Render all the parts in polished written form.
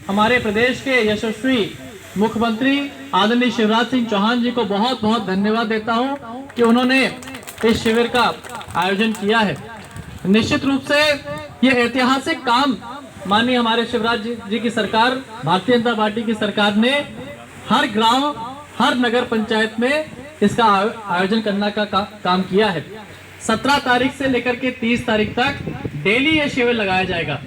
हमारे प्रदेश के यशस्वी मुख्यमंत्री आदरणीय शिवराज सिंह चौहान जी को बहुत बहुत धन्यवाद देता हूं कि उन्होंने इस शिविर का आयोजन किया है। निश्चित रूप से ये ऐतिहासिक काम माननीय हमारे शिवराज जी की सरकार, भारतीय जनता पार्टी की सरकार ने हर गांव, हर नगर पंचायत में इसका आयोजन करने का काम किया है। 17 तारीख से लेकर के 30 तारीख तक डेली ये शिविर लगाया जाएगा।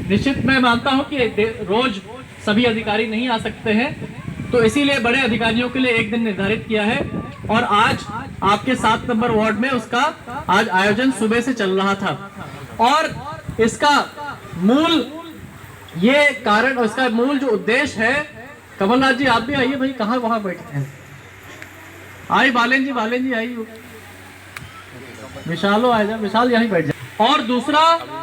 निश्चित मैं मानता हूं कि रोज सभी अधिकारी नहीं आ सकते हैं, तो इसीलिए बड़े अधिकारियों के लिए एक दिन निर्धारित किया है और आज आपके 7 नंबर वार्ड में उसका आज आयोजन सुबह से चल रहा था। और इसका मूल ये कारण और इसका मूल जो उद्देश्य है, कमलनाथ जी आप भी आइए भाई, कहाँ वहां बैठे हैं, आई बालेन जी आई, विशालो आ जा, विशाल यहीं बैठ जा। और दूसरा,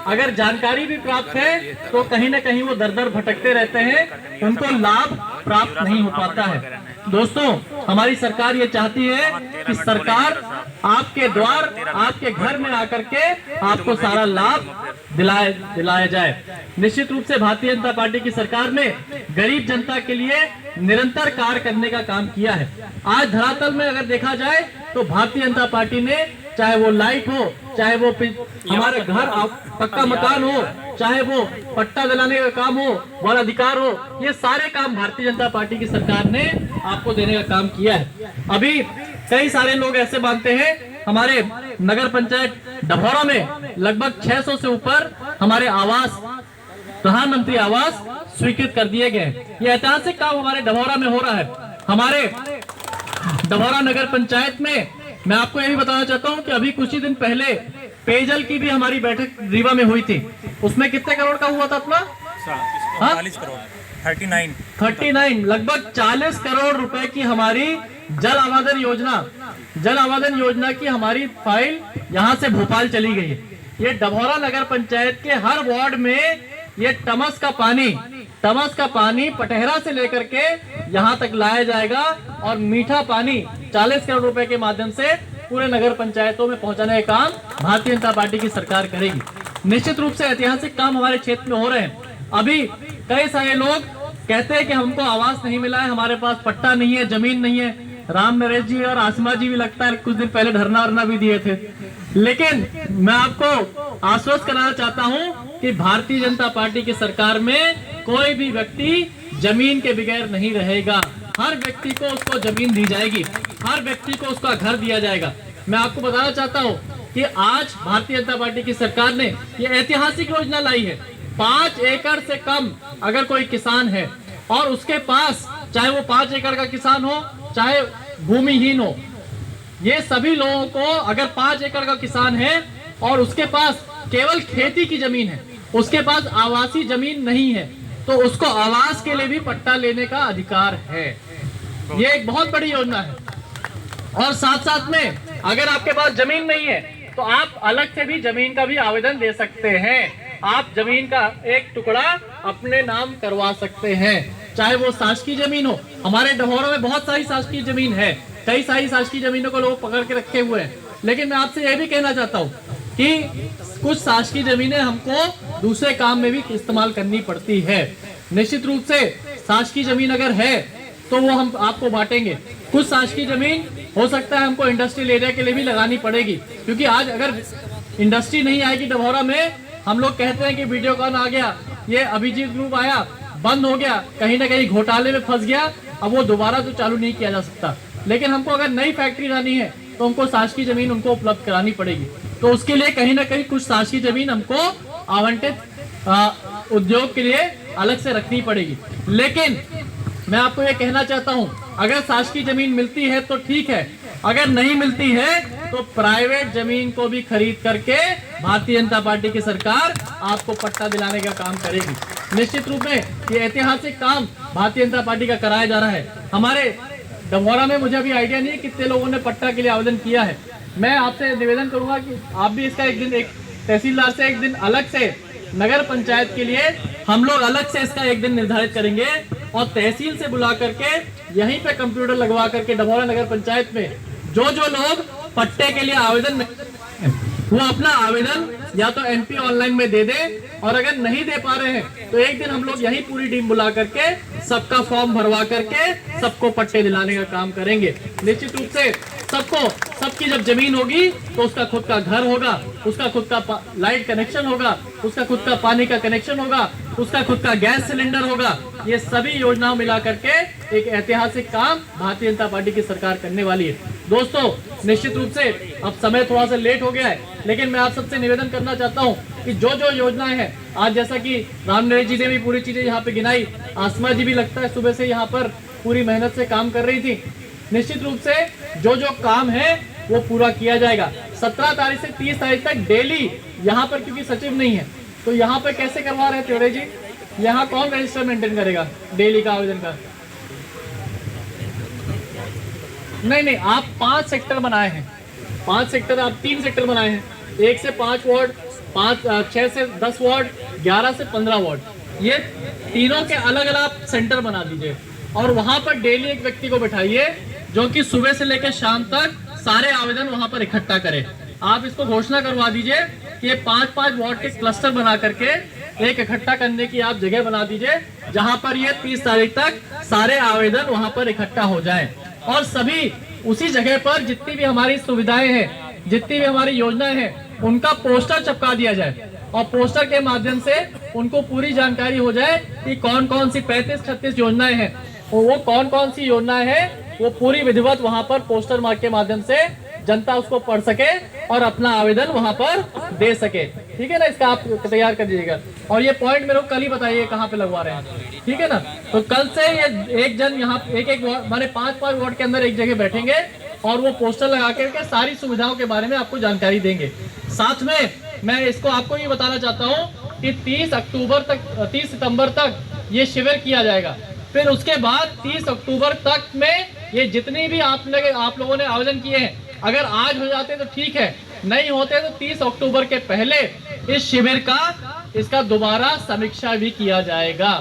अगर जानकारी भी प्राप्त है तो कहीं ना कहीं वो दर दर भटकते रहते हैं, उनको लाभ प्राप्त नहीं हो पाता है। दोस्तों, हमारी सरकार ये चाहती है कि सरकार आपके द्वार, आपके घर में आकर के आपको सारा लाभ दिलाया जाए। निश्चित रूप से भारतीय जनता पार्टी की सरकार ने गरीब जनता के लिए निरंतर कार्य करने का काम किया है। आज धरातल में अगर देखा जाए तो भारतीय जनता पार्टी ने, चाहे वो लाइट हो, चाहे वो हमारे घर पक्का मकान हो, चाहे वो पट्टा दिलाने का काम हो, वन अधिकार हो, ये सारे काम भारतीय जनता पार्टी की सरकार ने आपको देने का काम किया है। अभी कई सारे लोग ऐसे मानते हैं, हमारे नगर पंचायत डभौरा में लगभग 600 से ऊपर हमारे आवास, प्रधानमंत्री आवास स्वीकृत कर दिए गए। ये ऐतिहासिक काम हमारे डभौरा में हो रहा है। हमारे डभौरा नगर पंचायत में मैं आपको यही बताना चाहता हूं कि अभी कुछ ही दिन पहले पेयजल की भी हमारी बैठक रीवा में हुई थी। उसमें कितने करोड़ का हुआ था अपना? 40 करोड़, 39 लगभग 40 करोड़ रुपए की हमारी जल आवादन योजना की हमारी फाइल यहां से भोपाल चली गई है। ये डभौरा नगर पंचायत के हर वार्ड में ये टमस का पानी पटहरा से लेकर के यहाँ तक लाया जाएगा और मीठा पानी 40 करोड़ रुपए के माध्यम से पूरे नगर पंचायतों में पहुंचाने का काम भारतीय जनता पार्टी की सरकार करेगी। निश्चित रूप से ऐतिहासिक काम हमारे क्षेत्र में हो रहे हैं। अभी कई सारे लोग कहते हैं कि हमको आवास नहीं मिला है, हमारे पास पट्टा नहीं है, जमीन नहीं है। राम नरेश जी और आसमा जी भी लगता है कुछ दिन पहले धरना वरना भी दिए थे। लेकिन मैं आपको आश्वस्त कराना चाहता हूं कि भारतीय जनता पार्टी की सरकार में कोई भी व्यक्ति जमीन के बगैर नहीं रहेगा। हर व्यक्ति को उसको जमीन दी जाएगी, हर व्यक्ति को उसका घर दिया जाएगा। मैं आपको बताना चाहता हूं कि आज भारतीय जनता पार्टी की सरकार ने ये ऐतिहासिक योजना लाई है। 5 एकड़ से कम अगर कोई किसान है और उसके पास, चाहे वो 5 एकड़ का किसान हो, चाहे भूमिहीन हो, ये सभी लोगों को, अगर 5 एकड़ का किसान है और उसके पास केवल खेती की जमीन है, उसके पास आवासीय जमीन नहीं है, तो उसको आवास के लिए भी पट्टा लेने का अधिकार है। ये एक बहुत बड़ी योजना है। और साथ साथ में अगर आपके पास जमीन नहीं है तो आप अलग से भी जमीन का भी आवेदन दे सकते हैं। आप जमीन का एक टुकड़ा अपने नाम करवा सकते हैं, चाहे वो शासकीय जमीन हो। हमारे डभौरा में बहुत सारी शासकीय जमीन है, कई सारी शासकीय जमीनों को लोग पकड़ के रखे हुए हैं। लेकिन मैं आपसे यह भी कहना चाहता हूँ कि कुछ शासकीय जमीनें हमको दूसरे काम में भी इस्तेमाल करनी पड़ती है। निश्चित रूप से शासकीय जमीन अगर है तो वो हम आपको बांटेंगे। कुछ शासकीय जमीन हो सकता है हमको इंडस्ट्रियल एरिया के लिए भी लगानी पड़ेगी, क्योंकि आज अगर इंडस्ट्री नहीं आएगी डभौरा में, हम लोग कहते हैं कि वीडियोकॉन आ गया, ये अभिजीत ग्रुप आया, बंद हो गया, कहीं ना कहीं घोटाले में फंस गया, अब वो दोबारा तो चालू नहीं किया जा सकता। लेकिन हमको अगर नई फैक्ट्री लानी है तो हमको शासकीय जमीन उनको उपलब्ध करानी पड़ेगी। तो उसके लिए कहीं ना कहीं कुछ शासकीय जमीन हमको आवंटित उद्योग के लिए अलग से रखनी पड़ेगी। लेकिन मैं आपको ये कहना चाहता हूं, अगर शासकीय जमीन मिलती है तो ठीक है, अगर नहीं मिलती है तो प्राइवेट जमीन को भी खरीद करके भारतीय जनता पार्टी की सरकार आपको पट्टा दिलाने का काम करेगी। निश्चित रूप में ये ऐतिहासिक काम भारतीय जनता पार्टी का कराया जा रहा है। हमारे डभौरा में मुझे अभी आइडिया नहीं है कितने लोगों ने पट्टा के लिए आवेदन किया है। मैं आपसे निवेदन करूंगा कि आप भी इसका एक दिन, एक तहसीलदार से एक दिन अलग से, नगर पंचायत के लिए हम लोग अलग से इसका एक दिन निर्धारित करेंगे और तहसील से बुला करके यहीं पे कंप्यूटर लगवा करके डभौरा नगर पंचायत में जो लोग पट्टे के लिए आवेदन वो अपना आवेदन या तो एनपी ऑनलाइन में दे दे, और अगर नहीं दे पा रहे हैं तो एक दिन हम लोग यही पूरी टीम बुला करके सबका फॉर्म भरवा करके सबको पट्टे दिलाने का काम करेंगे। निश्चित रूप से सबकी जब जमीन होगी तो उसका खुद का घर होगा, उसका खुद का लाइट कनेक्शन होगा, उसका खुद का पानी का कनेक्शन होगा, उसका खुद का गैस सिलेंडर होगा। ये सभी योजनाओं मिला करके एक ऐतिहासिक काम भारतीय जनता पार्टी की सरकार करने वाली है। दोस्तों, निश्चित रूप से अब समय थोड़ा सा लेट हो गया है, लेकिन मैं आप सबसे निवेदन करना चाहता हूं कि जो जो योजनाएं हैं, आज जैसा कि रामनरेश जी ने भी पूरी चीजें यहाँ पे गिनाई, आसमा जी भी लगता है सुबह से यहाँ पर पूरी मेहनत से काम कर रही थी। निश्चित रूप से जो जो काम है वो पूरा किया जाएगा। 17 तारीख से 30 तारीख तक डेली यहाँ पर, क्योंकि सचिव नहीं है तो यहाँ पर कैसे करवा रहे हैं तिवारी जी, यहाँ कौन रजिस्टर मेंटेन करेगा डेली का आवेदन का? नहीं, आप 5 सेक्टर बनाए हैं, 5 सेक्टर, आप 3 सेक्टर बनाए हैं, 1 से 5 वार्ड, 6 से 10 वार्ड, 11 से 15 वार्ड, ये तीनों के अलग अलग आप सेंटर बना दीजिए और वहां पर डेली एक व्यक्ति को बैठाइए जो कि सुबह से लेकर शाम तक सारे आवेदन वहां पर इकट्ठा करे। आप इसको घोषणा करवा दीजिए कि ये 5-5 वार्ड के क्लस्टर बना करके एक इकट्ठा करने की आप जगह बना दीजिए, जहां पर ये 30 तारीख तक सारे आवेदन वहां पर इकट्ठा हो जाएं और सभी उसी जगह पर जितनी भी हमारी सुविधाएं हैं, जितनी भी हमारी योजनाएं हैं, उनका पोस्टर चिपका दिया जाए और पोस्टर के माध्यम से उनको पूरी जानकारी हो जाए कि कौन कौन सी 35-36 योजनाएं हैं, वो कौन कौन सी योजनाएं हैं, वो पूरी विधिवत वहां पर पोस्टर मार्क के माध्यम से जनता उसको पढ़ सके और अपना आवेदन वहां पर दे सके। ठीक है ना, इसका आप तैयार कर दीजिएगा और ये पॉइंट मेरे को कल ही बताइए कहाँ पे लगवा रहे हैं। ठीक है ना, तो कल से ये एक जन यहाँ एक हमारे 5-5 वार्ड के अंदर एक जगह बैठेंगे और वो पोस्टर लगा करके सारी सुविधाओं के बारे में आपको जानकारी देंगे। साथ में मैं इसको आपको ये बताना चाहता हूँ कि 30 सितंबर तक ये शिविर किया जाएगा। फिर उसके बाद 30 अक्टूबर तक में ये जितनी भी आप लोगों ने आवेदन किए हैं, अगर आज हो जाते तो ठीक है, नहीं होते तो 30 अक्टूबर के पहले इस शिविर का इसका दोबारा समीक्षा भी किया जाएगा।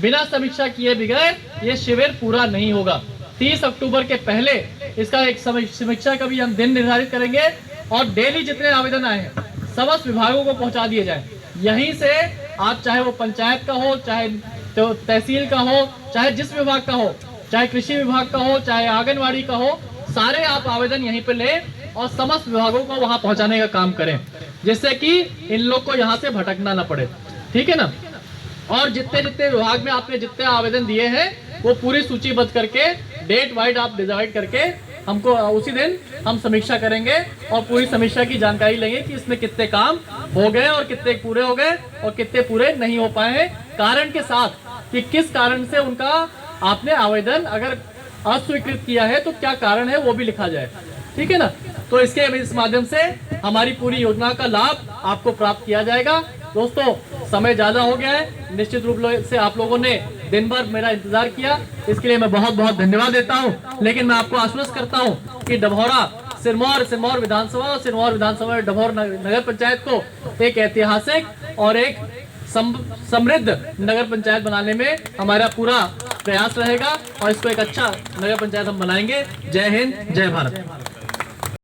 बिना समीक्षा किए बगैर ये शिविर पूरा नहीं होगा। 30 अक्टूबर के पहले इसका एक समीक्षा का भी हम दिन निर्धारित करेंगे और डेली जितने आवेदन आए हैं समस्त विभागों को पहुंचा दिए जाए। यहीं से आप चाहे वो पंचायत का हो, चाहे तो तहसील का हो, चाहे जिस विभाग का हो, चाहे कृषि विभाग का हो, चाहे आंगनवाड़ी का हो, सारे आप आवेदन यहीं पे लें और समस्त विभागों को वहां पहुंचाने का काम करें, जिससे कि इन लोग को यहाँ से भटकना ना पड़े। ठीक है ना, और जितने जितने विभाग में आपने जितने आवेदन दिए हैं वो पूरी सूचीबद्ध करके डेट वाइज आप डिसाइड करके हमको उसी दिन हम समीक्षा करेंगे और पूरी समीक्षा की जानकारी लेंगे कि इसमें कितने काम हो गए और कितने पूरे हो गए और कितने पूरे नहीं हो पाए हैं, कारण के साथ कि किस कारण से उनका आपने आवेदन अगर अस्वीकृत किया है तो क्या कारण है वो भी लिखा जाए। ठीक है ना, तो इस माध्यम से हमारी पूरी योजना का लाभ आपको प्राप्त किया जाएगा। दोस्तों, समय ज्यादा हो गया है, निश्चित रूप से आप लोगों ने दिन भर मेरा इंतजार किया, इसके लिए मैं बहुत बहुत धन्यवाद देता हूं। लेकिन मैं आपको आश्वस्त करता हूं कि डभौरा सिरमौर विधानसभा और सिरमौर विधानसभा डभौर नगर पंचायत को एक ऐतिहासिक और एक समृद्ध नगर पंचायत बनाने में हमारा पूरा प्रयास रहेगा और इसको एक अच्छा नगर पंचायत हम बनाएंगे। जय हिंद, जय भारत।